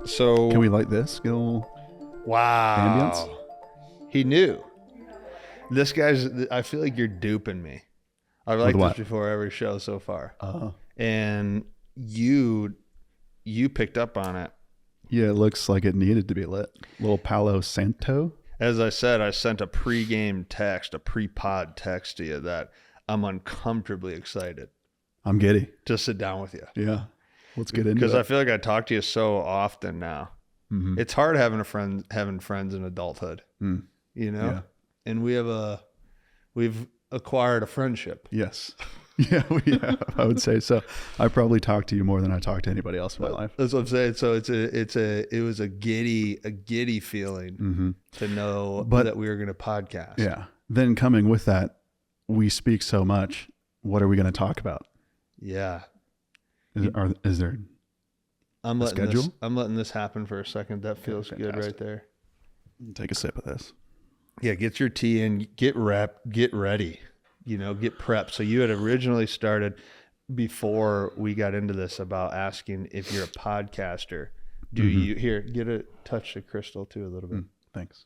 So Can we light this? Get a little wow, ambience? he knew. This guy's. I feel like you're duping me. I've liked this what? before every show so far, Uh, and you picked up on it. yeah, it looks like it needed to be lit. Little Palo Santo. As I said, I sent a pre-game text, a pre-pod text to you that I'm uncomfortably excited I'm giddy. to sit down with you. Yeah. Let's get into Because it. I feel like I talk to you so often now. Mhm. It's hard having friends in adulthood, Mm. you know? Yeah. And we've acquired a friendship. Yes. Yeah, we have. I would say so. I probably talk to you more than I talk to anybody else in my life. That's what I'm saying. So it was a giddy feeling Mm-hmm. to know But- that we were going to podcast. Yeah. Then coming with that, we speak so much. What are we going to talk about? Yeah. Is there I'm A letting schedule? I'm letting this happen for a second. That feels good right fantastic. there. take a sip of this? Yeah, get your tea in, get ready, get prepped. So you had originally started before we got into this about asking if you're a podcaster. Do you get a touch the crystal too a little bit? Thanks.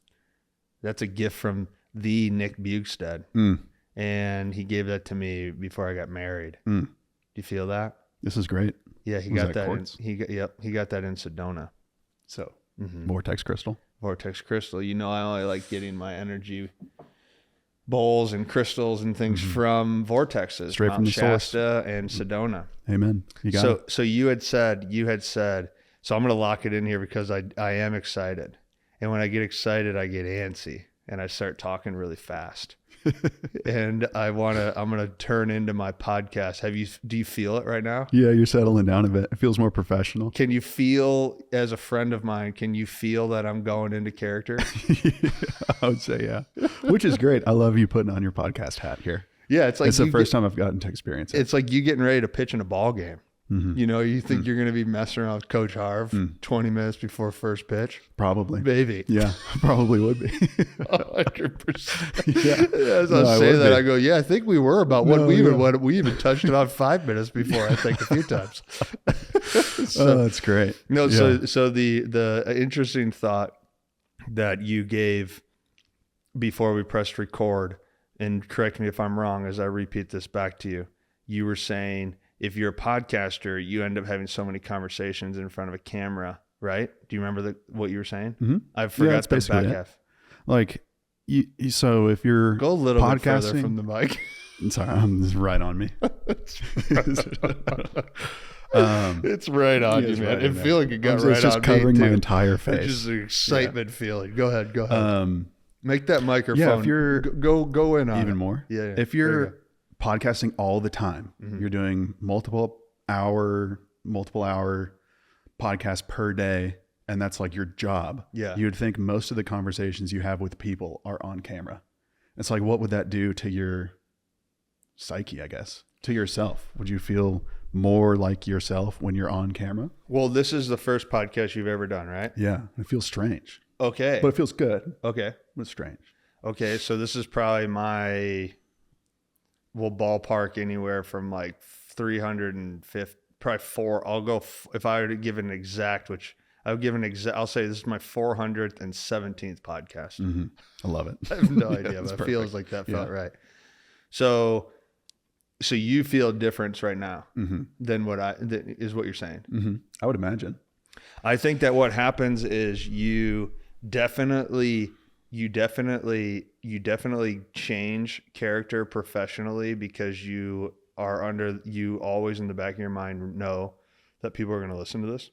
That's a gift from the Nick Bugstead. And he gave that to me before I got married. Do you feel that? This is great. Yeah, he Was got that that. quartz? He got that in Sedona. So Vortex crystal. Vortex crystal. I only like getting my energy bowls and crystals and things from vortexes, Straight Mount from the source. Shasta and Sedona. Amen. You got it. So you had said, so I'm going to lock it in here because I am excited. And when I get excited, I get antsy and I start talking really fast. And I'm going to turn into my podcast. Do you feel it right now? Yeah, you're settling down a bit. It feels more professional. Can you feel, as a friend of mine, can you feel that I'm going into character? I would say, yeah. Which is great. I love you putting on your podcast hat here. Yeah, it's like It's the first time I've gotten to experience it. It's like you getting ready to pitch in a ball game. You think you're going to be messing around with Coach Harv 20 minutes before first pitch? Probably. Maybe. Yeah, probably would be. 100%. Yeah. As I No, I say would that, be. I go, yeah, I think we were about No, yeah. what we even touched about 5 minutes before, I think, a few times. Oh, that's great. No, Yeah. so the interesting thought that you gave before we pressed record, and correct me if I'm wrong as I repeat this back to you, you were saying if you're a podcaster, you end up having so many conversations in front of a camera, right? Do you remember what you were saying? Mm-hmm. I forgot that's the basically back it. half. Like, so if you're Go a little bit further podcasting from the mic. sorry, this is right on me. It's right on Yeah, you, it's man. right It in there. feels like it got It's right just on covering me, my too. entire It's face. just an excitement feeling. Go ahead. Make that microphone. Yeah, if you're go in on even it. more. Yeah. If There you you're go. podcasting all the time, you're doing multiple hour podcast per day, and that's like your job. Yeah. You would think most of the conversations you have with people are on camera. It's like, what would that do to your psyche, I guess, to yourself? Would you feel more like yourself when you're on camera? Well, this is the first podcast you've ever done, right? Yeah. It feels strange, Okay. but it feels good, Okay. but strange. Okay. So this is probably we'll ballpark anywhere from like 350, probably 4. I'll go, if I were to give an exact, which I'll give I'll say this is my 417th podcast. I love it. I have no idea, That's but it feels perfect. like that Yeah. felt right. So you feel a difference right now than is what you're saying. I would imagine. I think that what happens is you definitely change character professionally because you always in the back of your mind know that people are going to listen to this.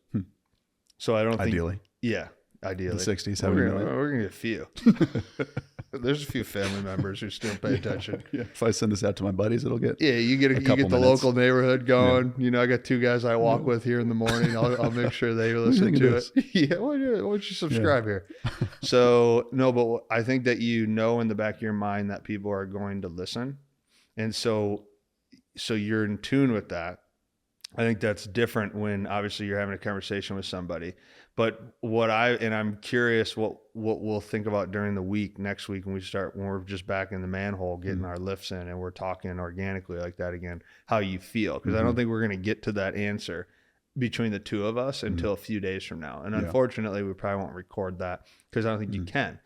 So I don't think Ideally. Yeah, ideally. The 60, 70 We're million. going to get a few. There's a few family members who still pay attention. Yeah. If I send this out to my buddies, it'll get Yeah, you get couple the minutes. local neighborhood going. I got 2 guys I walk with here in the morning. I'll make sure they listen think to of it. Yeah, why don't you subscribe here? So no, but I think that in the back of your mind that people are going to listen, and so you're in tune with that. I think that's different when obviously you're having a conversation with somebody. But I'm curious what we'll think about during the week, next week, when we're just back in the manhole getting our lifts in and we're talking organically like that again, how you feel. Because I don't think we're going to get to that answer between the two of us until a few days from now. And unfortunately, we probably won't record that because I don't think you can.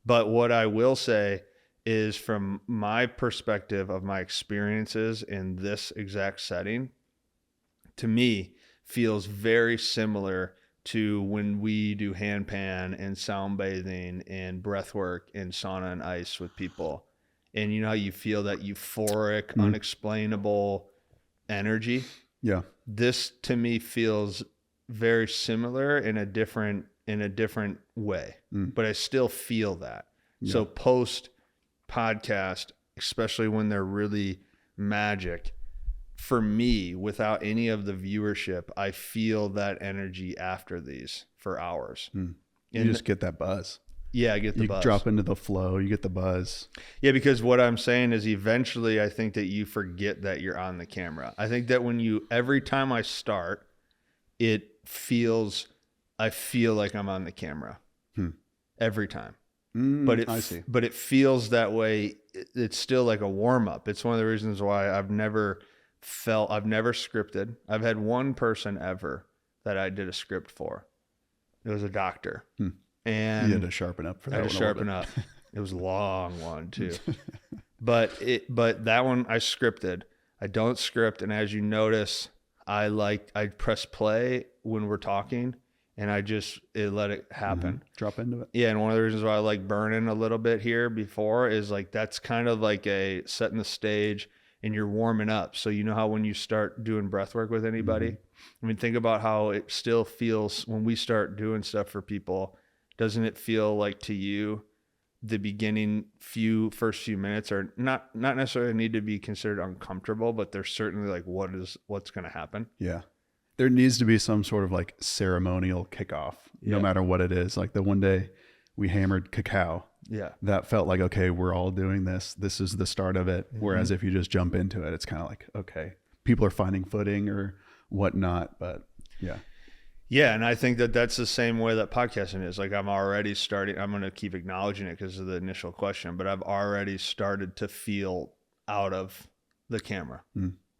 But what I will say is, from my perspective of my experiences in this exact setting, to me feels very similar to when we do handpan and sound bathing and breath work and sauna and ice with people. And you know how you feel that euphoric, unexplainable energy? Yeah. This to me feels very similar in a different way, but I still feel that. Yeah. So post podcast, especially when they're really magic, for me, without any of the viewership, I feel that energy after these for hours. You just get that buzz. Yeah, I get the buzz. You drop into the flow, you get the buzz. Yeah, because what I'm saying is eventually I think that you forget that you're on the camera. I think that every time I start, I feel like I'm on the camera every time. But it feels that way. It's still like a warm up. It's one of the reasons why I've never scripted. I've had one person ever that I did a script for. It was a doctor. And you had to sharpen up for that. I had to sharpen up. It was a long one too. but that one I scripted. I don't script. And as you notice, I press play when we're talking and let it happen. Drop into it. Yeah. And one of the reasons why I like burning a little bit here before is like, that's kind of like a setting the stage and you're warming up. So you know how when you start doing breath work with anybody, I mean, think about how it still feels when we start doing stuff for people. Doesn't it feel like to you the beginning first few minutes are not necessarily need to be considered uncomfortable, but they're certainly like, what's going to happen? Yeah. There needs to be some sort of like ceremonial kickoff, no matter what it is. Like the one day we hammered cacao. Yeah. That felt like, okay, we're all doing this. This is the start of it. Whereas if you just jump into it, it's kind of like, okay, people are finding footing or whatnot. But yeah. Yeah. And I think that that's the same way that podcasting is. Like I'm already starting, I'm going to keep acknowledging it because of the initial question, but I've already started to feel out of the camera.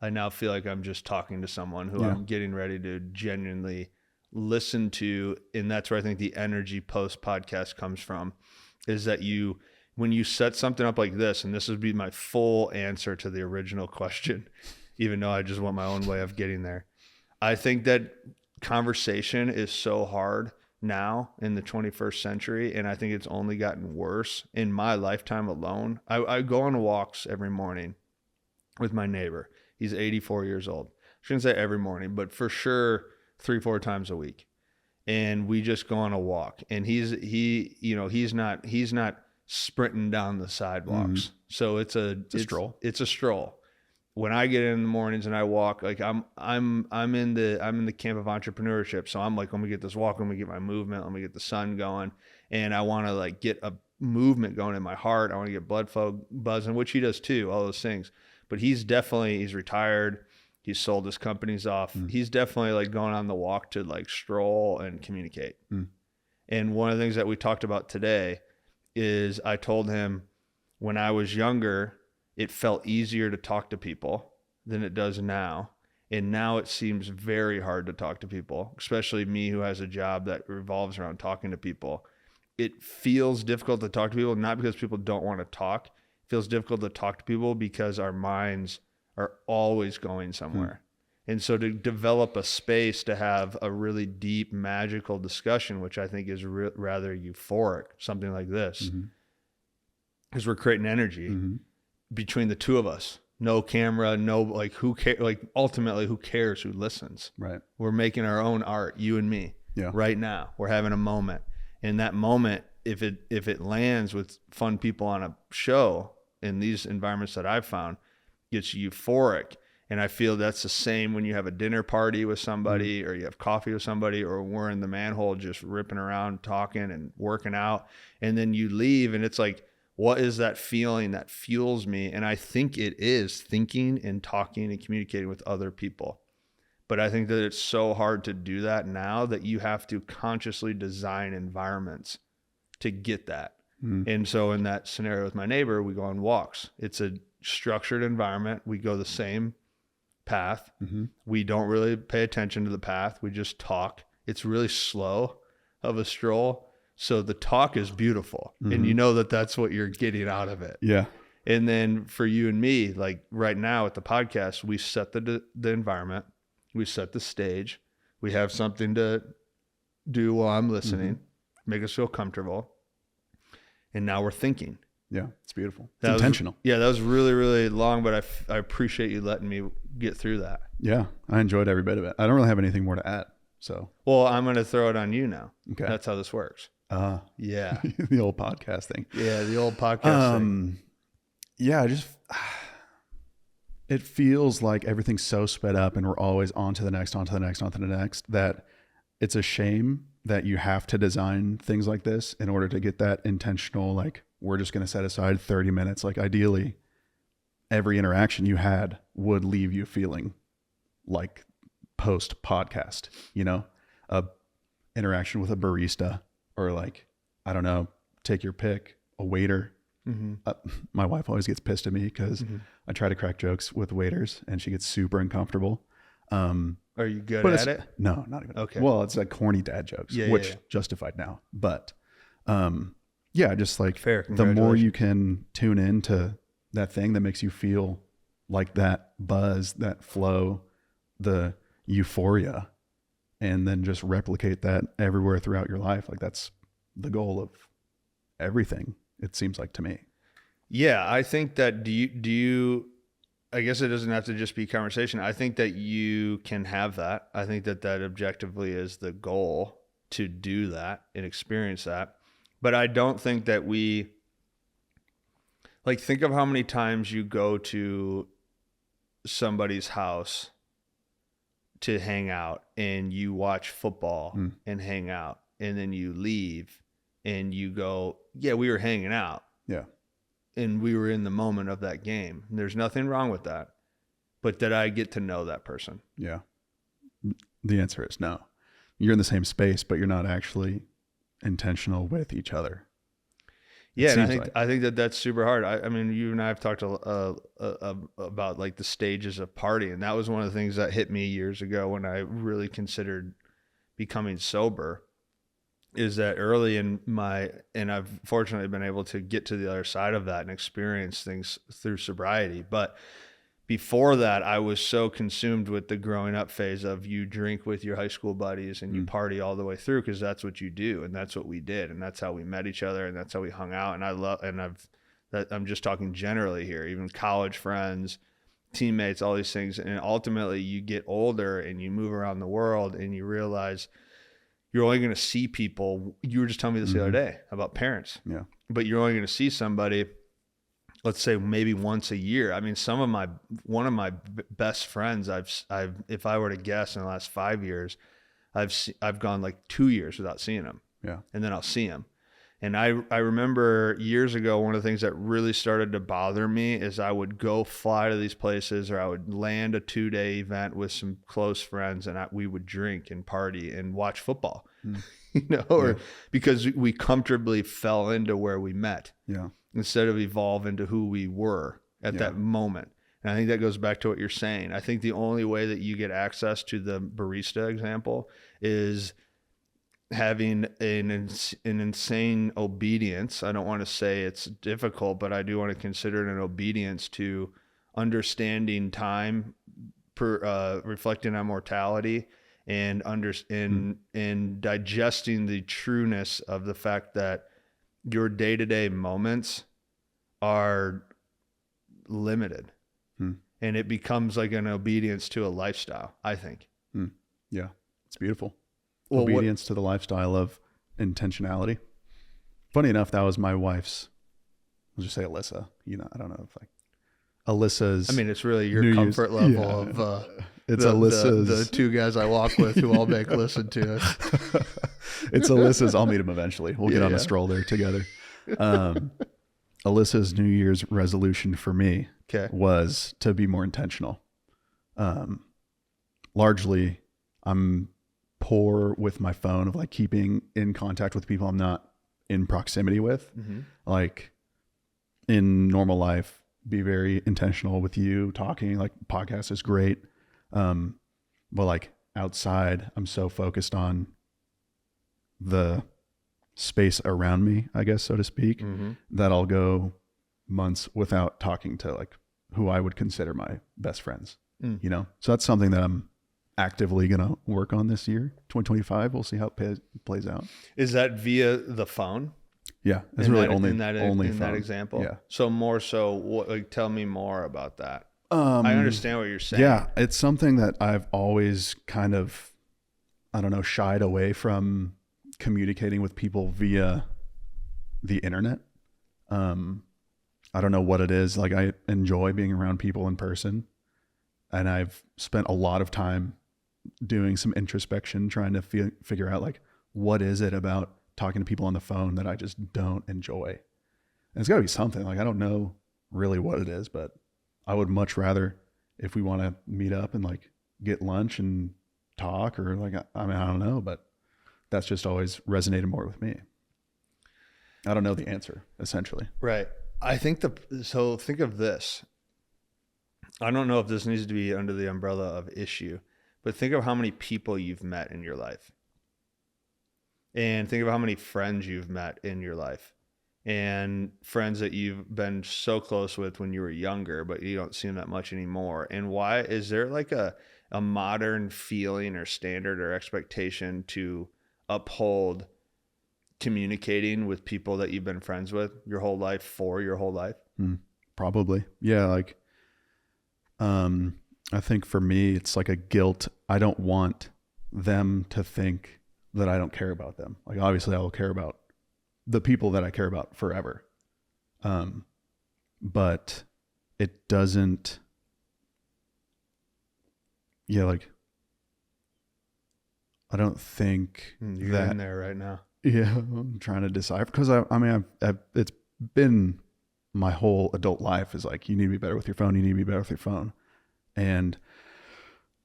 I now feel like I'm just talking to someone who I'm getting ready to genuinely listen to. And that's where I think the energy post podcast comes from, is that when you set something up like this, and this would be my full answer to the original question, even though I just want my own way of getting there. I think that conversation is so hard now in the 21st century, and I think it's only gotten worse in my lifetime alone. I go on walks every morning with my neighbor. He's 84 years old. I shouldn't say every morning, but for sure 3-4 times a week. And we just go on a walk, and he's not sprinting down the sidewalks. So it's a stroll. It's a stroll. When I get in the mornings and I walk, like I'm in the camp of entrepreneurship. So I'm like, let me get this walk, let me get my movement, let me get the sun going. And I want to like get a movement going in my heart. I want to get blood flow buzzing, which he does too, all those things. But he's retired. He's sold his companies off. He's definitely like going on the walk to like stroll and communicate. And one of the things that we talked about today is I told him when I was younger, it felt easier to talk to people than it does now. And now it seems very hard to talk to people, especially me who has a job that revolves around talking to people. It feels difficult to talk to people, not because people don't want to talk. It feels difficult to talk to people because our minds are always going somewhere. And so to develop a space to have a really deep, magical discussion, which I think is rather euphoric, something like this, because we're creating energy between the two of us. No camera, no, like who cares? Like ultimately, who cares who listens? Right. We're making our own art, you and me, right now. We're having a moment. And that moment, if it lands with fun people on a show in these environments that I've found, it's euphoric. And I feel that's the same when you have a dinner party with somebody or you have coffee with somebody, or we're in the manhole just ripping around, talking and working out. And then you leave and it's like, what is that feeling that fuels me? And I think it is thinking and talking and communicating with other people. But I think that it's so hard to do that now that you have to consciously design environments to get that. And so in that scenario with my neighbor, we go on walks. It's a structured environment. We go the same path. We don't really pay attention to the path. We just talk. It's really slow of a stroll. So the talk is beautiful. And you know that that's what you're getting out of it. Yeah. And then for you and me, like right now at the podcast, we set the environment. We set the stage. We have something to do while I'm listening, make us feel comfortable. And now we're thinking. Yeah, it's beautiful. It's intentional. That was really, really long, but I appreciate you letting me get through that. Yeah, I enjoyed every bit of it. I don't really have anything more to add. So, well, I'm going to throw it on you now. Okay. That's how this works. Yeah. The old podcast thing. Yeah, the old podcast thing. Yeah, it feels like everything's so sped up and we're always on to the next, that it's a shame that you have to design things like this in order to get that intentional, like we're just going to set aside 30 minutes. Like ideally, every interaction you had would leave you feeling like post podcast, a interaction with a barista or like, I don't know, take your pick, a waiter. My wife always gets pissed at me because I try to crack jokes with waiters and she gets super uncomfortable. Are you good at it? No, not even. Okay. Well, it's like corny dad jokes, which justified now. But just like fair. The more you can tune into that thing that makes you feel like that buzz, that flow, the euphoria, and then just replicate that everywhere throughout your life. Like that's the goal of everything, it seems like to me. Yeah, I think that do you I guess it doesn't have to just be conversation. I think that you can have that. I think that objectively is the goal, to do that and experience that. But I don't think that think of how many times you go to somebody's house to hang out and you watch football and hang out, and then you leave and you go, yeah, we were hanging out. Yeah. And we were in the moment of that game. There's nothing wrong with that. But did I get to know that person? Yeah. The answer is no. You're in the same space, but you're not actually intentional with each other. Yeah, and I think that that's super hard. I mean, you and I have talked about like the stages of partying. That was one of the things that hit me years ago when I really considered becoming sober. Is that early in and I've fortunately been able to get to the other side of that and experience things through sobriety. But before that, I was so consumed with the growing up phase of you drink with your high school buddies and you party all the way through because that's what you do. And that's what we did. And that's how we met each other. And that's how we hung out. And I'm just talking generally here, even college friends, teammates, all these things. And ultimately you get older and you move around the world and you realize you're only going to see people. You were just telling me this the other day about parents. Yeah. But you're only going to see somebody, let's say maybe once a year. I mean, one of my best friends, I've if I were to guess in the last 5 years, I've gone like 2 years without seeing him. Yeah. And then I'll see him. And I remember years ago, one of the things that really started to bother me is I would go fly to these places, or I would land a 2-day event with some close friends, and we would drink and party and watch football, or because we comfortably fell into where we met instead of evolve into who we were at that moment. And I think that goes back to what you're saying. I think the only way that you get access to the barista example is having an insane obedience. I don't want to say it's difficult, but I do want to consider it an obedience to understanding time, reflecting on mortality, and and digesting the trueness of the fact that your day-to-day moments are limited, and it becomes like an obedience to a lifestyle, I think. Yeah, it's beautiful. Obedience to the lifestyle of intentionality. Funny enough, that was my wife's, I'll just say Alyssa. I don't know if Alyssa's. I mean, it's really your comfort level of it's Alyssa's. The two guys I walk with who all make listen to it. It's Alyssa's. I'll meet him eventually. We'll get on a stroll there together. Alyssa's New Year's resolution for me was to be more intentional. largely I'm poor with my phone of like keeping in contact with people I'm not in proximity with. Like in normal life, be very intentional with you talking, like podcast is great. But like outside, I'm so focused on the space around me, I guess, so to speak, that I'll go months without talking to like who I would consider my best friends, you know? So that's something that I'm actively going to work on this year, 2025. We'll see how it plays out. Is that via the phone? Yeah. It's really only in phone. that example. Yeah. So more so like, tell me more about that. I understand what you're saying. Yeah. It's something that I've always kind of, I don't know, shied away from communicating with people via the internet. I don't know what it is. Like I enjoy being around people in person, and I've spent a lot of time doing some introspection, trying to figure out like, what is it about talking to people on the phone that I just don't enjoy? And it's gotta be something. Like, I don't know really what it is, but I would much rather, if we want to meet up and like get lunch and talk, or like, I mean, I don't know, but that's just always resonated more with me. I don't know the answer, essentially. Right. I think so think of this. I don't know if this needs to be under the umbrella of issue, but think of how many people you've met in your life. And think of how many friends you've met in your life, and friends that you've been so close with when you were younger, but you don't see them that much anymore. And why is there like a modern feeling or standard or expectation to uphold communicating with people that you've been friends with your whole life for your whole life? Probably. Yeah. Like, I think for me, it's like a guilt. I don't want them to think that I don't care about them. Like, obviously I will care about the people that I care about forever. But it doesn't, like, I don't think You're that in there right now. Yeah, I'm trying to decipher, because I mean, it's been my whole adult life is like, you need to be better with your phone. You need to be better with your phone. And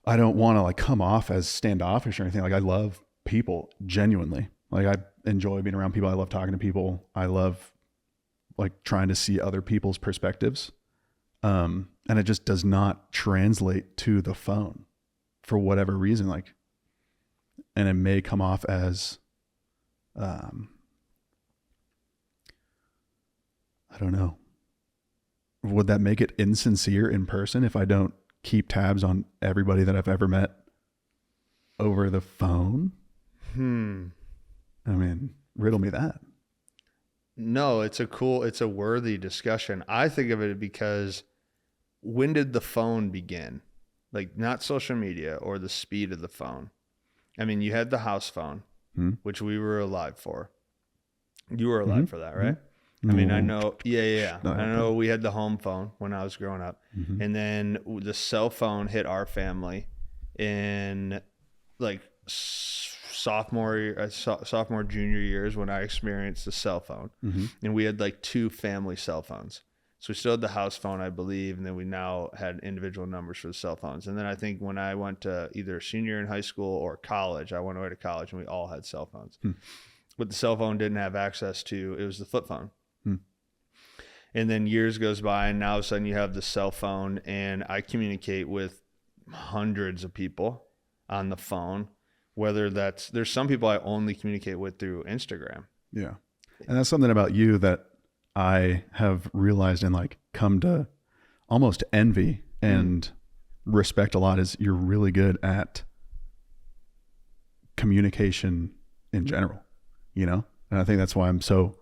I don't want to like come off as standoffish or anything. Like, I love people genuinely. Like, I enjoy being around people. I love talking to people. I love like trying to see other people's perspectives. And it just does not translate to the phone for whatever reason. Like, and it may come off as, I don't know. Would that make it insincere in person if I don't keep tabs on everybody that I've ever met over the phone? I mean, riddle me that. No, it's a worthy discussion. I think of it because when did the phone begin? Like, not social media or the speed of the phone. I mean, you had the house phone, which we were alive for. You were alive for that, right? I mean, I know. Yeah. I know we had the home phone when I was growing up. And then the cell phone hit our family in like sophomore, junior years, when I experienced the cell phone. And we had like 2 family cell phones. So we still had the house phone, I believe, and then we now had individual numbers for the cell phones. And then I think when I went to either senior in high school or college, I went away to college and we all had cell phones. What the cell phone didn't have access to, it was the flip phone. And then years goes by, and now all of a sudden you have the cell phone, and I communicate with hundreds of people on the phone, whether there's some people I only communicate with through Instagram. Yeah. And that's something about you that I have realized and like come to almost envy and respect a lot, is you're really good at communication in general, you know? And I think that's why I'm so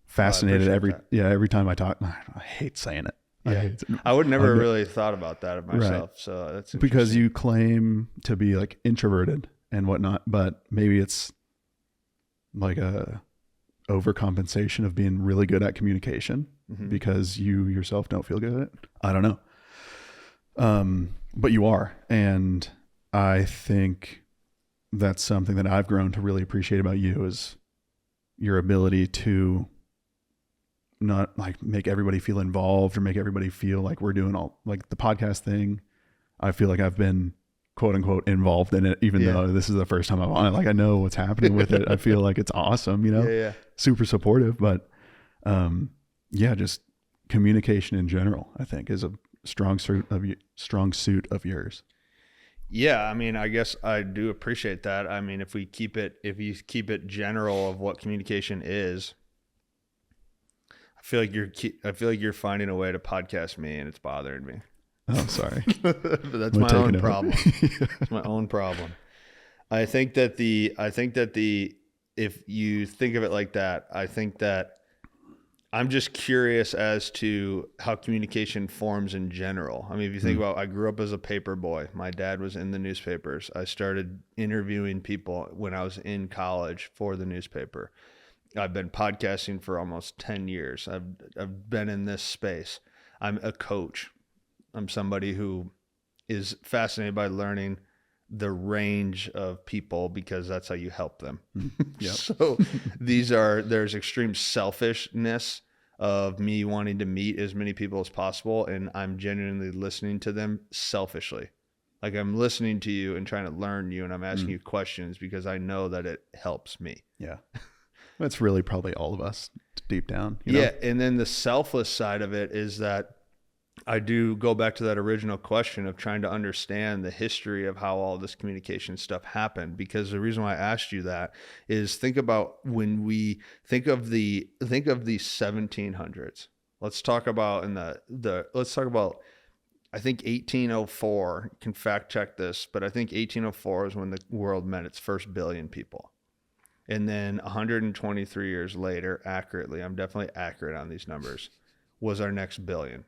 fascinated every time I talk. I hate saying it. I would never really thought about that of myself. Right. So that's because you claim to be like introverted and whatnot, but maybe it's like a overcompensation of being really good at communication because you yourself don't feel good at it. I don't know. But you are. And I think that's something that I've grown to really appreciate about you, is your ability to not like make everybody feel involved or make everybody feel like we're doing all like the podcast thing. I feel like I've been quote unquote involved in it, even though this is the first time I'm on it. Like, I know what's happening with it. I feel like it's awesome, you know, super supportive, but just communication in general, I think, is a strong suit of yours. Yeah. I mean, I guess I do appreciate that. I mean, if you keep it general of what communication is, I feel like you're finding a way to podcast me, and it's bothering me. Oh, sorry. That's my own problem. It's my own problem. I think that if you think of it like that, I think that I'm just curious as to how communication forms in general. I mean, if you think about, I grew up as a paper boy. My dad was in the newspapers. I started interviewing people when I was in college for the newspaper. I've been podcasting for almost 10 years. I've been in this space. I'm a coach. I'm somebody who is fascinated by learning the range of people, because that's how you help them. Yep. So there's extreme selfishness of me wanting to meet as many people as possible, and I'm genuinely listening to them selfishly. Like, I'm listening to you and trying to learn you, and I'm asking you questions because I know that it helps me. Yeah. That's really probably all of us deep down. You know? Yeah. And then the selfless side of it is that I do go back to that original question of trying to understand the history of how all this communication stuff happened. Because the reason why I asked you that is, think about when we think of the 1700s. Let's talk about I think 1804, you can fact check this, but I think 1804 is when the world met its first billion people. And then 123 years later, accurately, I'm definitely accurate on these numbers, was our next billion.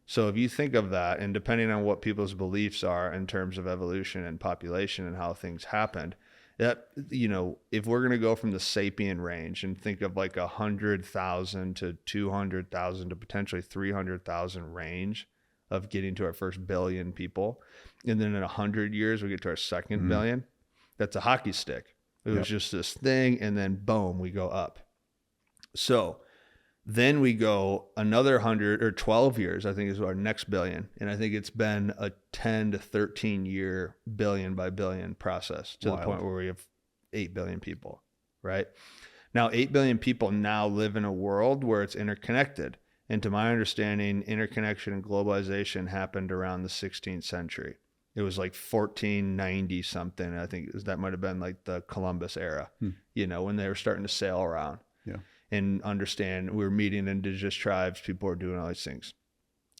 So if you think of that, and depending on what people's beliefs are in terms of evolution and population and how things happened, that, you know, if we're going to go from the sapien range and think of like 100,000 to 200,000 to potentially 300,000 range of getting to our first billion people, and then in 100 years we get to our second billion, that's a hockey stick. It was just this thing, and then boom, we go up. So then we go another 100 or 12 years, I think, is our next billion. And I think it's been a 10 to 13 year billion by billion process to the point where we have 8 billion people, right? Now, 8 billion people now live in a world where it's interconnected. And to my understanding, interconnection and globalization happened around the 16th century. It was like 1490 something. I think that might have been like the Columbus era, you know, when they were starting to sail around and understand we were meeting indigenous tribes. People were doing all these things.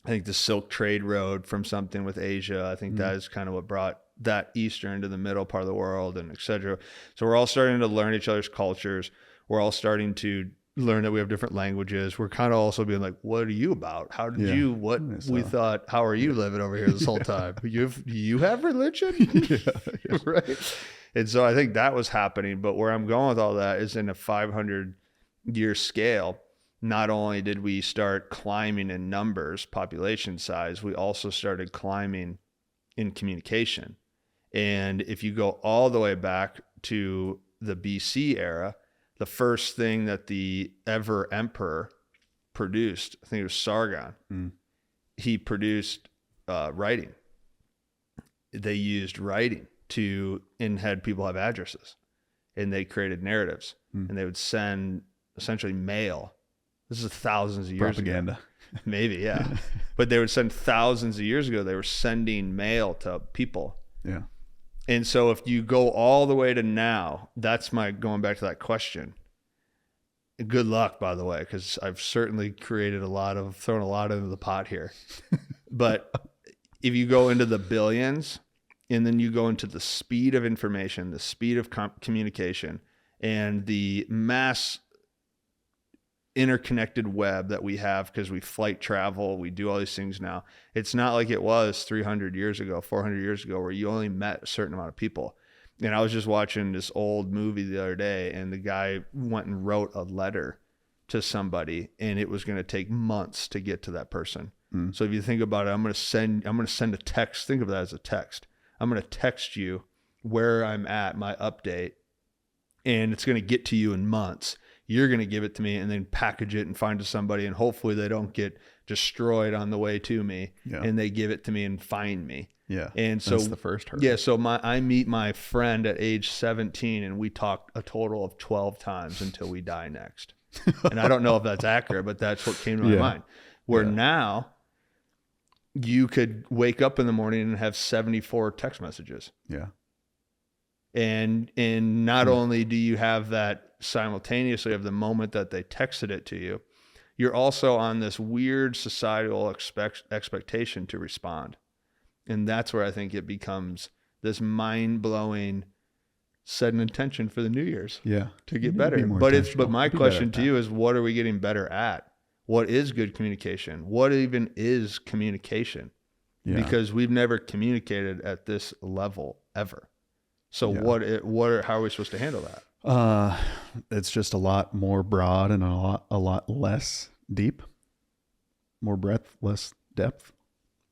I think the Silk Trade Road from something with Asia, I think that is kind of what brought that Eastern to the middle part of the world, and et cetera. So we're all starting to learn each other's cultures. We're all starting to learn that we have different languages. We're kind of also being like, what are you about? How did you, what we thought, how are you living over here this whole time? You have religion? Right. And so I think that was happening, but where I'm going with all that is in a 500-year scale. Not only did we start climbing in numbers, population size, we also started climbing in communication. And if you go all the way back to the BC era, the first thing that the ever emperor produced, I think it was Sargon, he produced writing. They used writing and had people have addresses, and they created narratives, and they would send essentially mail. This is thousands of years ago. Maybe, yeah. But they would send thousands of years ago, they were sending mail to people. Yeah. And so if you go all the way to now, that's my going back to that question. Good luck, by the way, because I've certainly thrown a lot into the pot here. But if you go into the billions, and then you go into the speed of information, the speed of communication, and the mass interconnected web that we have, because we flight travel, we do all these things now. It's not like it was 300 years ago, 400 years ago, where you only met a certain amount of people. And I was just watching this old movie the other day, and the guy went and wrote a letter to somebody, and it was going to take months to get to that person. So if you think about it, I'm going to send a text. Think of that as a text. I'm going to text you where I'm at, my update, and it's going to get to you in months. You're going to give it to me and then package it and find to somebody, and hopefully they don't get destroyed on the way to me, and they give it to me and find me. Yeah. And so that's the first hurdle. Yeah. So I meet my friend at age 17 and we talk a total of 12 times until we die next. And I don't know if that's accurate, but that's what came to my mind. Where now you could wake up in the morning and have 74 text messages. Yeah. And not only do you have that simultaneously of the moment that they texted it to you, you're also on this weird societal expectation to respond. And that's where I think it becomes this mind-blowing set an intention for the New Year's to get better. But my question to you is, what are we getting better at? What is good communication? What even is communication? Yeah. Because we've never communicated at this level ever. So how are we supposed to handle that? It's just a lot more broad and a lot less deep, more breadth, less depth.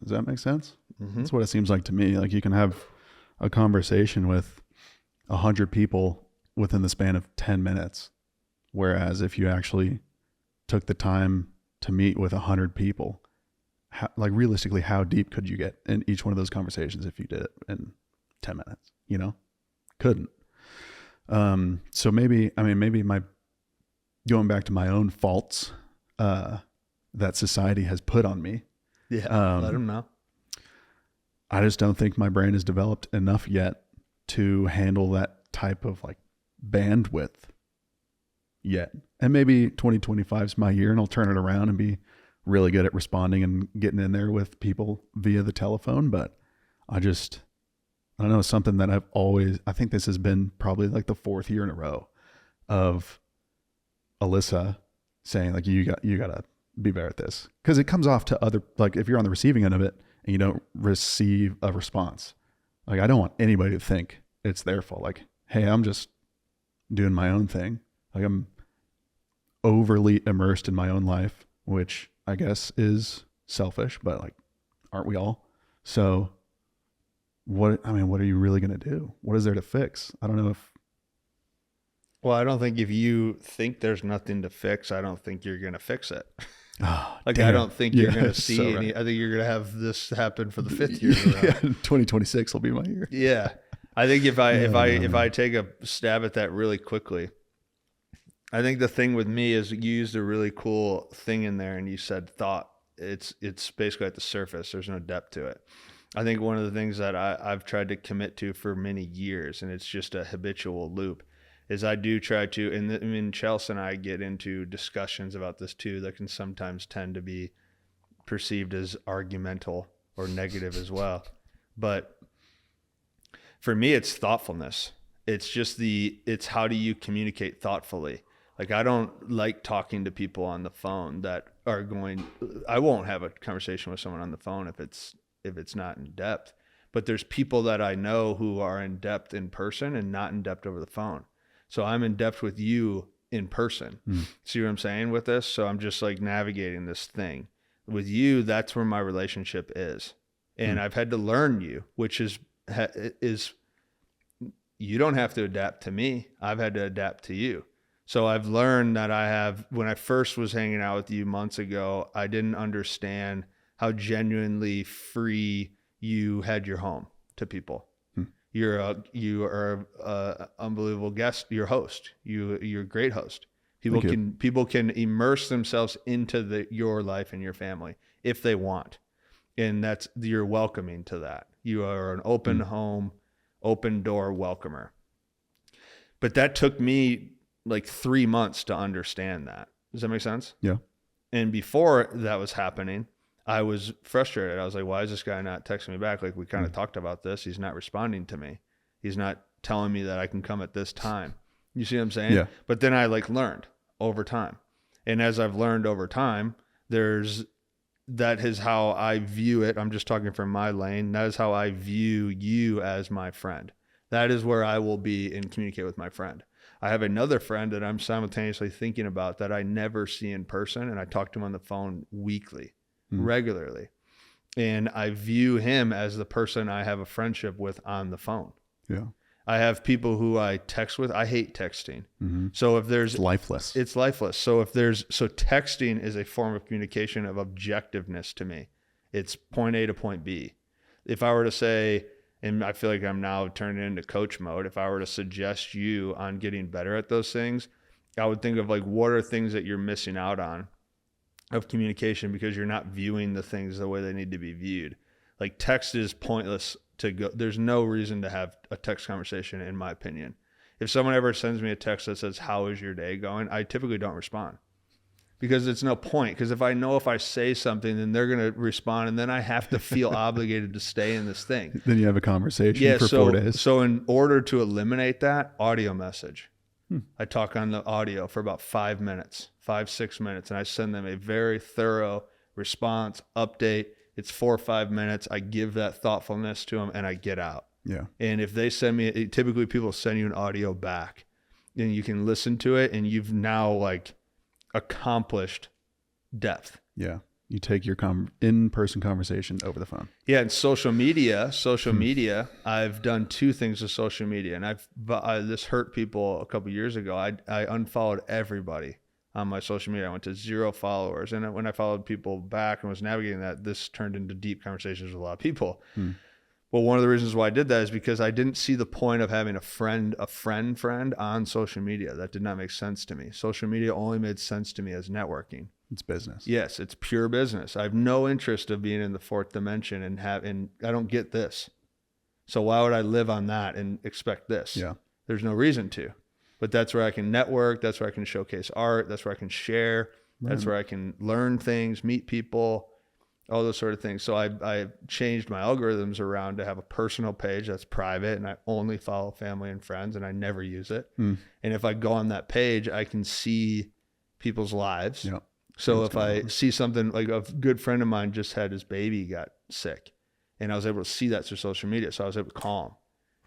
Does that make sense? Mm-hmm. That's what it seems like to me. Like you can have a conversation with 100 people within the span of 10 minutes. Whereas if you actually took the time to meet with 100 people, realistically, how deep could you get in each one of those conversations if you did it in 10 minutes? Couldn't. So maybe my going back to my own faults that society has put on me. Yeah, let them know. I just don't think my brain is developed enough yet to handle that type of bandwidth yet. And maybe 2025 is my year and I'll turn it around and be really good at responding and getting in there with people via the telephone. But I don't know, something that I think this has been probably the 4th year in a row of Alyssa saying you got to be better at this. Cause it comes off to other, if you're on the receiving end of it and you don't receive a response, I don't want anybody to think it's their fault. Hey, I'm just doing my own thing. I'm overly immersed in my own life, which I guess is selfish, but aren't we all? So what are you really going to do? What is there to fix? I don't know if. Well, I don't think if you think there's nothing to fix, I don't think you're going to fix it. Oh, I don't think you're going to see any. Right. I think you're going to have this happen for the 5th year. 2026 will be my year. Yeah. I think if I take a stab at that really quickly, I think the thing with me is you used a really cool thing in there and you said thought. It's basically at the surface. There's no depth to it. I think one of the things that I've tried to commit to for many years, and it's just a habitual loop, is I do try to, and Chelsea and I get into discussions about this too that can sometimes tend to be perceived as argumental or negative as well. But for me, it's thoughtfulness. It's how do you communicate thoughtfully? I don't like talking to people on the phone that I won't have a conversation with someone on the phone if it's not in depth. But there's people that I know who are in depth in person and not in depth over the phone. So I'm in depth with you in person. See what I'm saying with this? So I'm just navigating this thing. With you, that's where my relationship is. And I've had to learn you, which is you don't have to adapt to me. I've had to adapt to you. So I've learned that when I first was hanging out with you months ago, I didn't understand how genuinely free you had your home to people. You are a unbelievable guest. You're a host. You're a great host. People can immerse themselves into your life and your family if they want, and you're welcoming to that. You are an open home, open door welcomer. But that took me 3 months to understand that. Does that make sense? Yeah. And before that was happening, I was frustrated. I was like, why is this guy not texting me back? We kind of talked about this. He's not responding to me. He's not telling me that I can come at this time. You see what I'm saying? Yeah. But then I learned over time. And as I've learned over time, that is how I view it. I'm just talking from my lane. That is how I view you as my friend. That is where I will be and communicate with my friend. I have another friend that I'm simultaneously thinking about that I never see in person. And I talk to him on the phone weekly. Regularly. And I view him as the person I have a friendship with on the phone. Yeah. I have people who I text with. I hate texting. Mm-hmm. So if there's It's lifeless. It's lifeless. So texting is a form of communication of objectiveness to me. It's point A to point B. If I were to say, and I feel like I'm now turning into coach mode, if I were to suggest you on getting better at those things, I would think of like, what are things that you're missing out on of communication because you're not viewing the things the way they need to be viewed. Like text is pointless to go. There's no reason to have a text conversation, in my opinion. If someone ever sends me a text that says, how is your day going? I typically don't respond because it's no point. Because if I say something, then they're going to respond. And then I have to feel obligated to stay in this thing. Then you have a conversation for 4 days. So in order to eliminate that, audio message. I talk on the audio for about 5 minutes, 6 minutes. And I send them a very thorough response update. It's 4 or 5 minutes. I give that thoughtfulness to them and I get out. Yeah. And if they send me, typically people send you an audio back and you can listen to it and you've now like accomplished depth. Yeah. You take your in-person conversation over the phone. Yeah. And social media, I've done 2 things with social media and this hurt people a couple of years ago. I unfollowed everybody on my social media. I went to 0 followers. And when I followed people back and was navigating that, this turned into deep conversations with a lot of people. Well, one of the reasons why I did that is because I didn't see the point of having a friend on social media. That did not make sense to me. Social media only made sense to me as networking. It's business. Yes, it's pure business. I have no interest of being in the 4th dimension and I don't get this. So why would I live on that and expect this? Yeah. There's no reason to. But that's where I can network. That's where I can showcase art. That's where I can share. That's where I can learn things, meet people, all those sort of things. So I changed my algorithms around to have a personal page that's private and I only follow family and friends and I never use it. And if I go on that page, I can see people's lives. Yeah. So if I see something like a good friend of mine just had his baby got sick and I was able to see that through social media. So I was able to call him.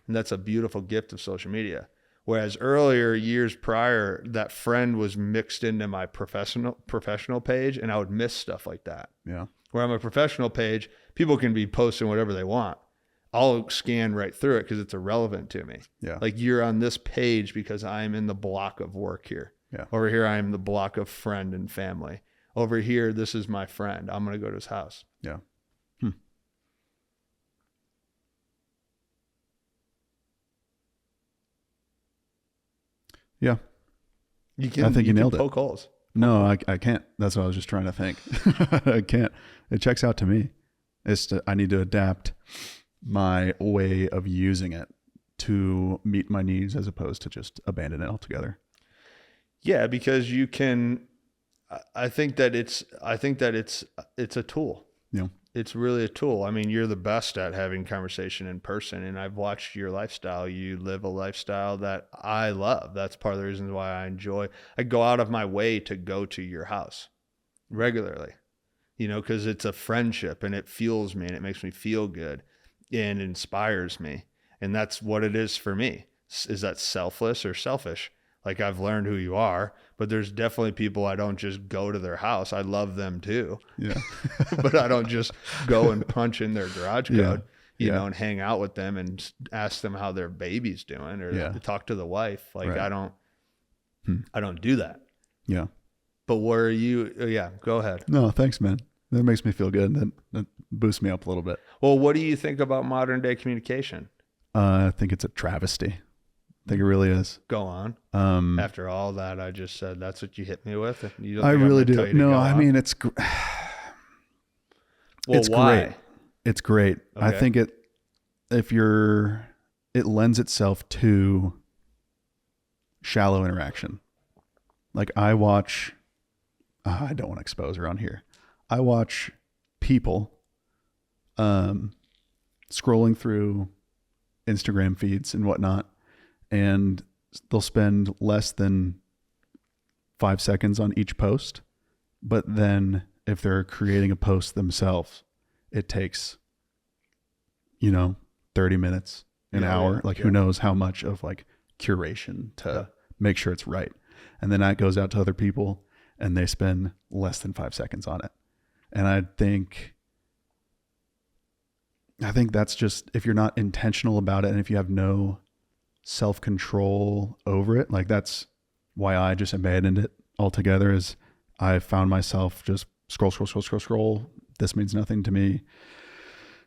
And that's a beautiful gift of social media. Whereas earlier, years prior, that friend was mixed into my professional page and I would miss stuff like that. Yeah. Where on my professional page, people can be posting whatever they want. I'll scan right through it because it's irrelevant to me. Yeah. Like you're on this page because I'm in the block of work here. Yeah. Over here, I'm the block of friend and family. Over here, this is my friend. I'm going to go to his house. Yeah. Yeah. I think you nailed it. Poke holes. No, I can't. That's what I was just trying to think. I can't. It checks out to me. I need to adapt my way of using it to meet my needs as opposed to just abandon it altogether. Yeah, because you can. I think that it's a tool. Yeah. It's really a tool. I mean, you're the best at having conversation in person, and I've watched your lifestyle. You live a lifestyle that I love. That's part of the reasons why I enjoy. I go out of my way to go to your house regularly, because it's a friendship and it fuels me and it makes me feel good and inspires me. And that's what it is for me. Is that selfless or selfish? Like I've learned who you are, but there's definitely people I don't just go to their house. I love them too. Yeah. But I don't just go and punch in their garage code, and hang out with them and ask them how their baby's doing or talk to the wife. Like right. I don't do that. Yeah. But where are you? Yeah, go ahead. No, thanks, man. That makes me feel good. That boosts me up a little bit. Well, what do you think about modern day communication? I think it's a travesty. I think it really is. Go on. After all that I just said, that's what you hit me with. I really do. No, I mean, it's why? Great. It's great. Okay. I think it lends itself to shallow interaction. Like I watch, I don't want to expose her on here. I watch people scrolling through Instagram feeds and whatnot, and they'll spend less than 5 seconds on each post. But then if they're creating a post themselves, it takes, 30 minutes, an hour, who knows how much of like curation to make sure it's right. And then that goes out to other people and they spend less than 5 seconds on it. And I think that's just, if you're not intentional about it and if you have no self-control over it. Like that's why I just abandoned it altogether, is I found myself just scroll. This means nothing to me.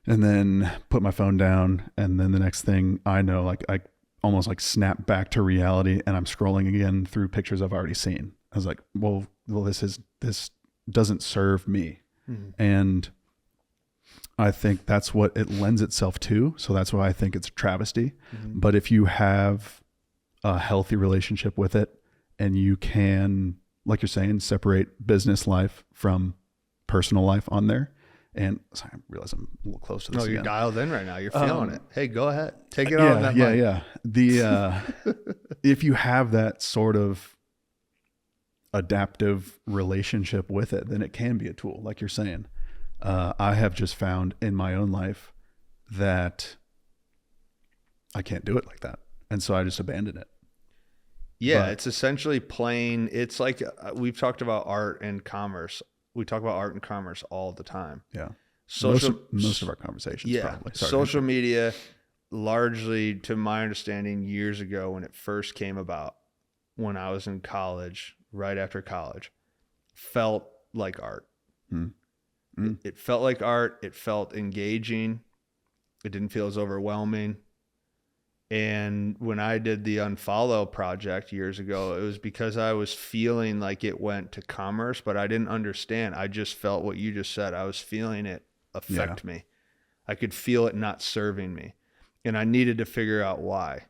And then put my phone down. And then the next thing I know, like I almost like snap back to reality, and I'm scrolling again through pictures I've already seen. I was like, well, this doesn't serve me. And I think that's what it lends itself to. So that's why I think it's a travesty. But if you have a healthy relationship with it, and you can, like you're saying, separate business life from personal life on there. And sorry, I realize I'm a little close to this. No, you're again. dialed in right now. You're feeling it. Hey, go ahead. Take it on that mic. Yeah. The if you have that sort of adaptive relationship with it, then it can be a tool, like you're saying. I have just found in my own life that I can't do it like that. And so I just abandoned it. Yeah, it's essentially plain. It's like we've talked about art and commerce. We talk about art and commerce all the time. Yeah. Social, most of our conversations, probably. Sorry. Social media, largely, to my understanding, years ago when it first came about, when I was in college, right after college, felt like art. It felt like art. It felt engaging. It didn't feel as overwhelming. And when I did the Unfollow project years ago, it was because I was feeling like it went to commerce, but I didn't understand. I just felt what you just said. I was feeling it affect me. I could feel it not serving me. And I needed to figure out why.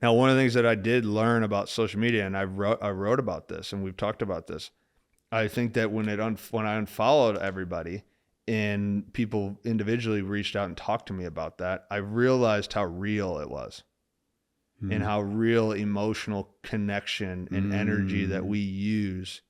Now, one of the things that I did learn about social media, and I wrote about this, and we've talked about this, I think that when I unfollowed everybody, and people individually reached out and talked to me about that, I realized how real it was and how real emotional connection and energy that we use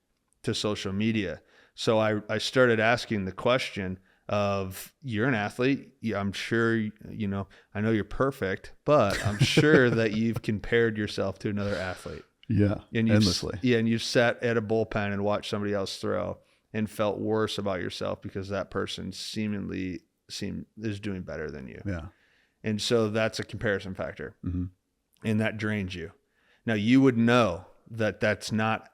to social media. So I started asking the question of, you're an athlete. I'm sure, I know you're perfect, but I'm sure that you've compared yourself to another athlete. Yeah, and endlessly. Yeah, and you've sat at a bullpen and watched somebody else throw and felt worse about yourself because that person is doing better than you. Yeah. And so that's a comparison factor. And that drains you. Now you would know that that's not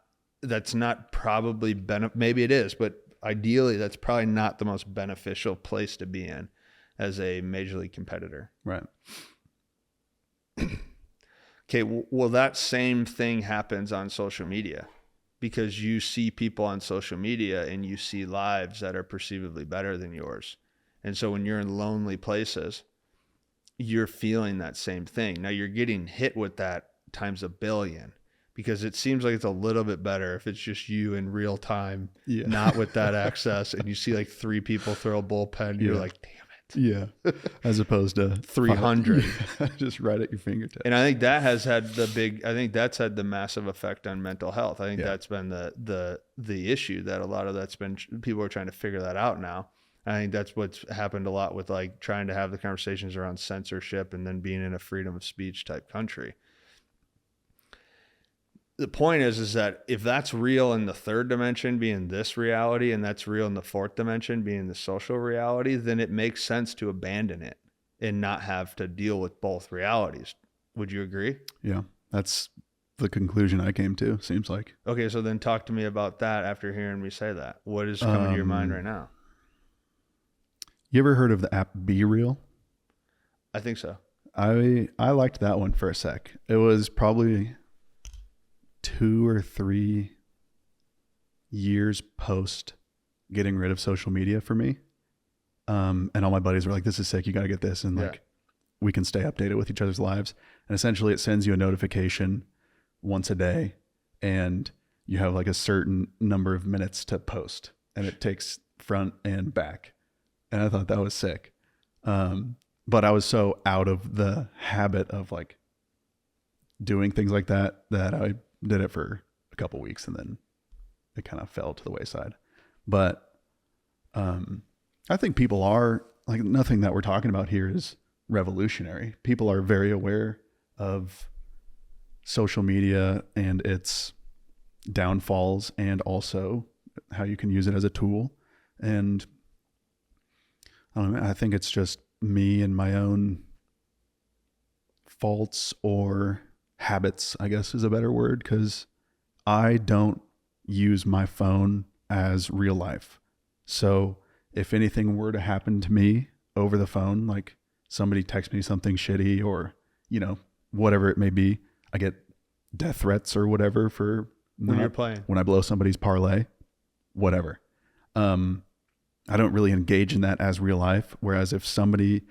probably maybe it is, but ideally that's probably not the most beneficial place to be in as a major league competitor. Right. Okay. Well, that same thing happens on social media. Because you see people on social media and you see lives that are perceivably better than yours. And so when you're in lonely places, you're feeling that same thing. Now you're getting hit with that times a billion, because it seems like it's a little bit better if it's just you in real time, not with that access, and you see like 3 people throw a bullpen, you're like, damn it. Yeah. As opposed to 300 just right at your fingertips. And I think that has had that's had the massive effect on mental health. I think that's been the issue, that a lot of that's been, people are trying to figure that out now. I think that's what's happened a lot with like trying to have the conversations around censorship and then being in a freedom of speech type country. The point is that if that's real in the third dimension being this reality, and that's real in the fourth dimension being the social reality, then it makes sense to abandon it and not have to deal with both realities. Would you agree? Yeah, that's the conclusion I came to, seems like. Okay, so then talk to me about that after hearing me say that. What is coming to your mind right now? You ever heard of the app Be Real? I think so. I liked that one for a sec. It was probably 2 or 3 years post getting rid of social media for me. And all my buddies were like, this is sick. You got to get this. And like, we can stay updated with each other's lives. And essentially it sends you a notification once a day, and you have like a certain number of minutes to post, and it takes front and back. And I thought that was sick. But I was so out of the habit of like doing things like that I did it for a couple weeks, and then it kind of fell to the wayside. But I think people are like, nothing that we're talking about here is revolutionary. People are very aware of social media and its downfalls, and also how you can use it as a tool. And I don't know, I think it's just me and my own faults or habits, I guess is a better word, because I don't use my phone as real life. So if anything were to happen to me over the phone, like somebody texts me something shitty or, you know, whatever it may be, I get death threats or whatever for when you're playing, when I blow somebody's parlay, whatever. I don't really engage in that as real life. Whereas if somebody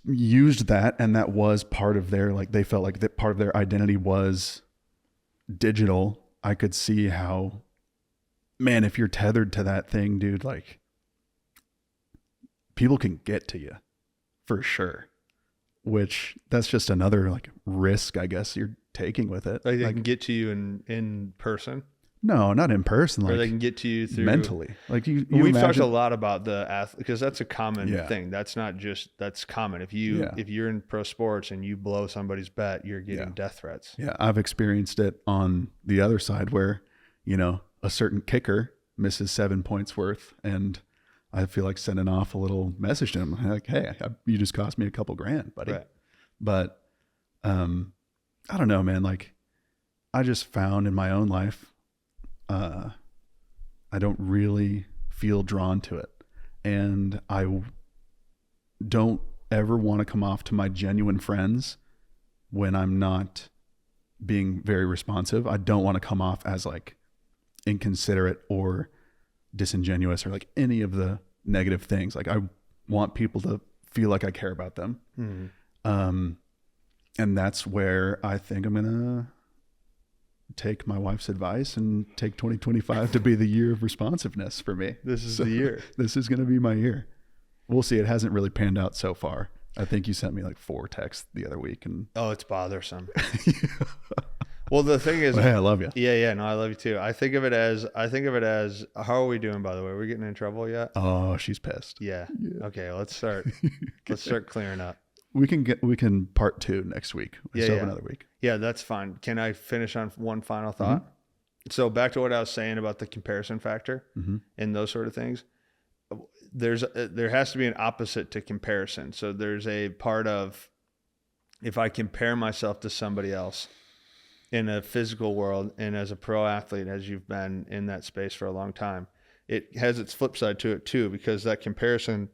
used that and that was part of their, like they felt like that part of their identity was digital, I could see how, man, if you're tethered to that thing, dude, like people can get to you for sure. Which that's just another like risk, I guess you're taking with it. Like they can get to you in person. No, not in person. Or like they can get to you through mentally. Like you we've imagine, talked a lot about the athlete because that's a common Yeah. thing. That's not just, that's common. If you're in pro sports and you blow somebody's bet, you're getting death threats. Yeah, I've experienced it on the other side where, you know, a certain kicker misses 7 points worth and I feel like sending off a little message to him like, hey, you just cost me a couple grand, buddy. Right. But I don't know, man. Like I just found in my own life, I don't really feel drawn to it. And I don't ever want to come off to my genuine friends when I'm not being very responsive. I don't want to come off as like inconsiderate or disingenuous or like any of the negative things. Like I want people to feel like I care about them. Mm-hmm. And that's where I think I'm going to take my wife's advice and take 2025 to be the year of responsiveness for me. This is the year. This is going to be my year. We'll see. It hasn't really panned out so far. I think you sent me like 4 texts the other week and Oh, it's bothersome. Well, the thing is, well, hey, I love you. Yeah. No, I love you too. I think of it as, how are we doing, by the way? Are we getting in trouble yet? Oh, she's pissed. Yeah. Okay. Let's start clearing up. We can part 2 next week. We still have another week. Yeah, that's fine. Can I finish on one final thought? Mm-hmm. So back to what I was saying about the comparison factor and those sort of things. There has to be an opposite to comparison. So there's a part of, if I compare myself to somebody else in a physical world and as a pro athlete, as you've been in that space for a long time, it has its flip side to it too, because that comparison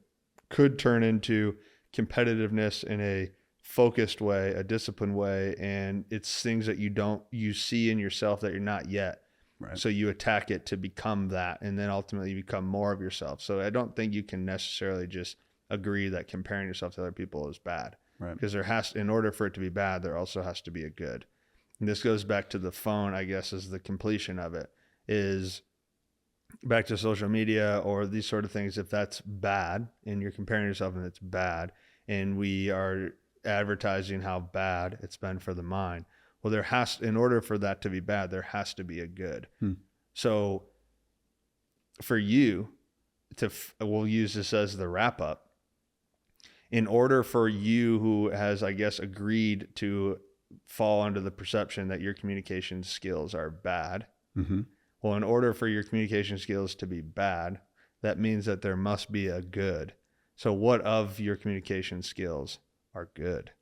could turn into competitiveness in a focused way, a disciplined way, and it's things that you see in yourself that you're not yet. Right. So you attack it to become that, and then ultimately you become more of yourself. So I don't think you can necessarily just agree that comparing yourself to other people is bad. Right. Because in order for it to be bad, there also has to be a good. And this goes back to the phone, I guess, is the completion of it, is back to social media or these sort of things. If that's bad and you're comparing yourself and it's bad, and we are advertising how bad it's been for the mind, well, in order for that to be bad, there has to be a good. So for you we'll use this as the wrap up. In order for you, who has, I guess, agreed to fall under the perception that your communication skills are bad. Well, in order for your communication skills to be bad, that means that there must be a good. So what of your communication skills are good?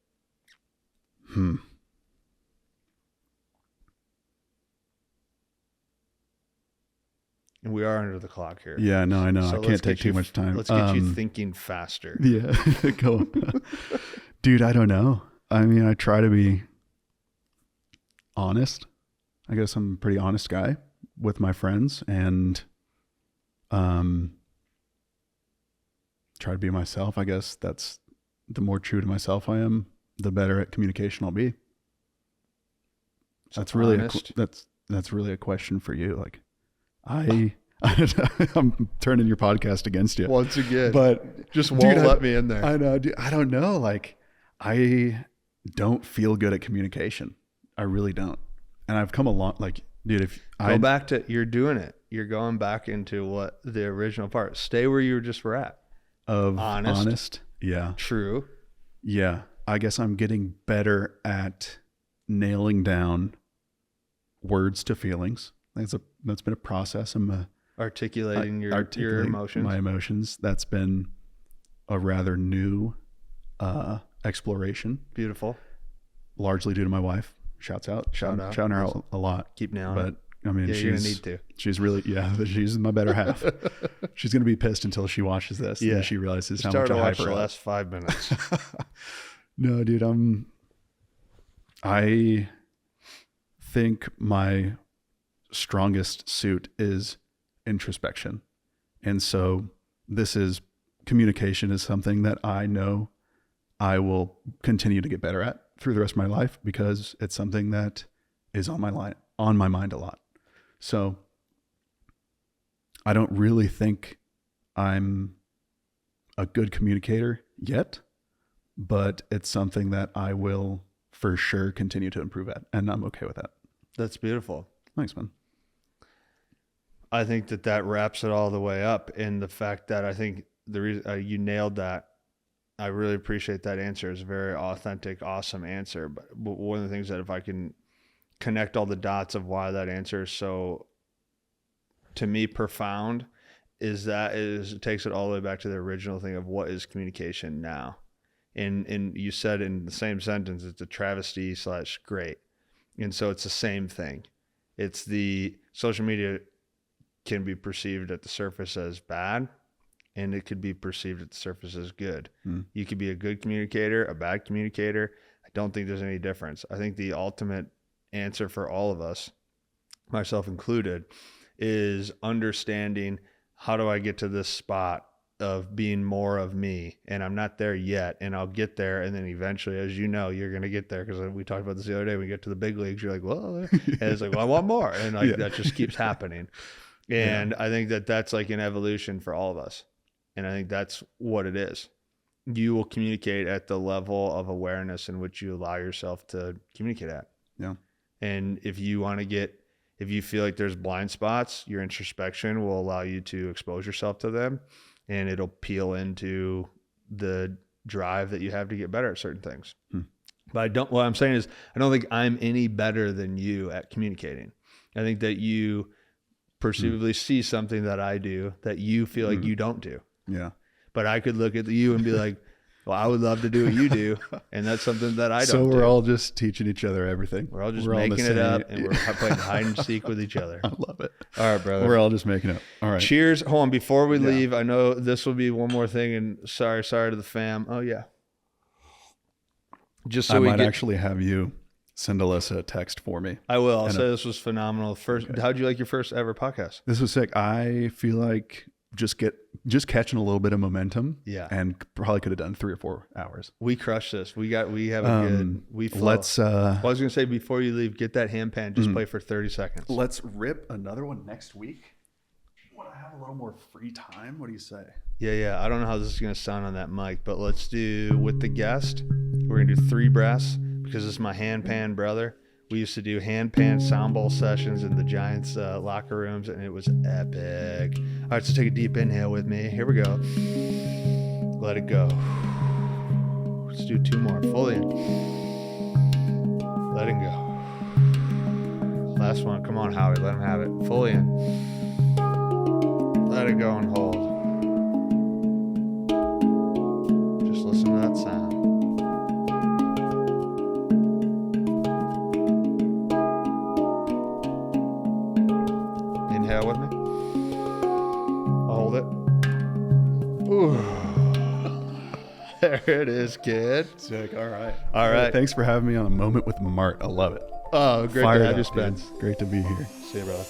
And we are under the clock here. Yeah, no, I know. So I can't take too much time. Let's get you thinking faster. Yeah, go on. Dude, I don't know. I mean, I try to be honest. I guess I'm a pretty honest guy with my friends and try to be myself. I guess that's the more true to myself I am, the better at communication I'll be. So that's really honest. that's really a question for you. Like I'm turning your podcast against you once again, but just won't let me in there. I know, dude, I don't know. Like I don't feel good at communication. I really don't. And I've come along, like, dude, if go back to, you're doing it. You're going back into what the original part, stay where you were at. Of honest. Yeah. True. Yeah. I guess I'm getting better at nailing down words to feelings. That's been a process. I'm articulating your emotions. My emotions. That's been a rather new exploration, Beautiful. largely due to my wife. Shouting her out a lot. Keep nailing But it. I mean, Yeah, you're gonna need to. She's really, she's my better half. She's gonna be pissed until she watches this and then she realizes how much I hype her the up. last 5 minutes. No, dude, I think my strongest suit is introspection. And so communication is something that I know I will continue to get better at through the rest of my life because it's something that is on my mind a lot. So I don't really think I'm a good communicator yet, but it's something that I will for sure continue to improve at, and I'm okay with that. That's beautiful. Thanks, man. I think that wraps it all the way up in the fact that I think the reason you nailed that. I really appreciate that answer. It's a very authentic, awesome answer. But one of the things that if I can connect all the dots of why that answer is so, to me, profound, it takes it all the way back to the original thing of what is communication now. And you said in the same sentence, it's a travesty / great. And so it's the same thing. It's the social media can be perceived at the surface as bad, and it could be perceived at the surface as good. You could be a good communicator, a bad communicator. I don't think there's any difference. I think the ultimate answer for all of us, myself included, is understanding how do I get to this spot of being more of me, and I'm not there yet, and I'll get there, and then eventually, as you know, you're going to get there, because we talked about this the other day. We get to the big leagues, you're like, well, and it's like, well, I want more, and that just keeps happening. And I think that's like an evolution for all of us, and I think that's what it is. You will communicate at the level of awareness in which you allow yourself to communicate at. Yeah. And if you feel like there's blind spots, your introspection will allow you to expose yourself to them, and it'll peel into the drive that you have to get better at certain things. But what I'm saying is, I don't think I'm any better than you at communicating. I think that you perceivably see something that I do that you feel like you don't do. Yeah. But I could look at you and be like, well, I would love to do what you do. And that's something that I don't So do. we're all just teaching each other everything. We're all just making it up, and we're playing hide and seek with each other. I love it. All right, brother. We're all just making it up. All right. Cheers. Hold on. Before we leave, I know this will be one more thing, and sorry to the fam. Oh, yeah. Just so I might actually have you send Alyssa a text for me. I will. I'll say this was phenomenal. How'd you like your first ever podcast? This was sick. I feel like just catching a little bit of momentum. Yeah. And probably could have done 3 or 4 hours. We crushed this. We have a good, we flow. Let's, I was going to say, before you leave, get that handpan, just play for 30 seconds. Let's rip another one next week. When I have a little more free time, what do you say? Yeah. I don't know how this is going to sound on that mic, but let's do with the guest. We're going to do 3 breaths because this is my handpan brother. We used to do handpan sound bowl sessions in the Giants locker rooms, and it was epic. All right, so take a deep inhale with me. Here we go. Let it go. Let's do 2 more. Fully in. Letting go. Last one. Come on, Howie. Let him have it. Fully in. Let it go and hold. Just listen to that sound. Inhale with me. I'll hold it. Ooh. There it is, kid. Sick. All right. All right. Thanks for having me on A Moment with Mart. I love it. Oh, great to have you, Spence. Great to be here. See you, brother.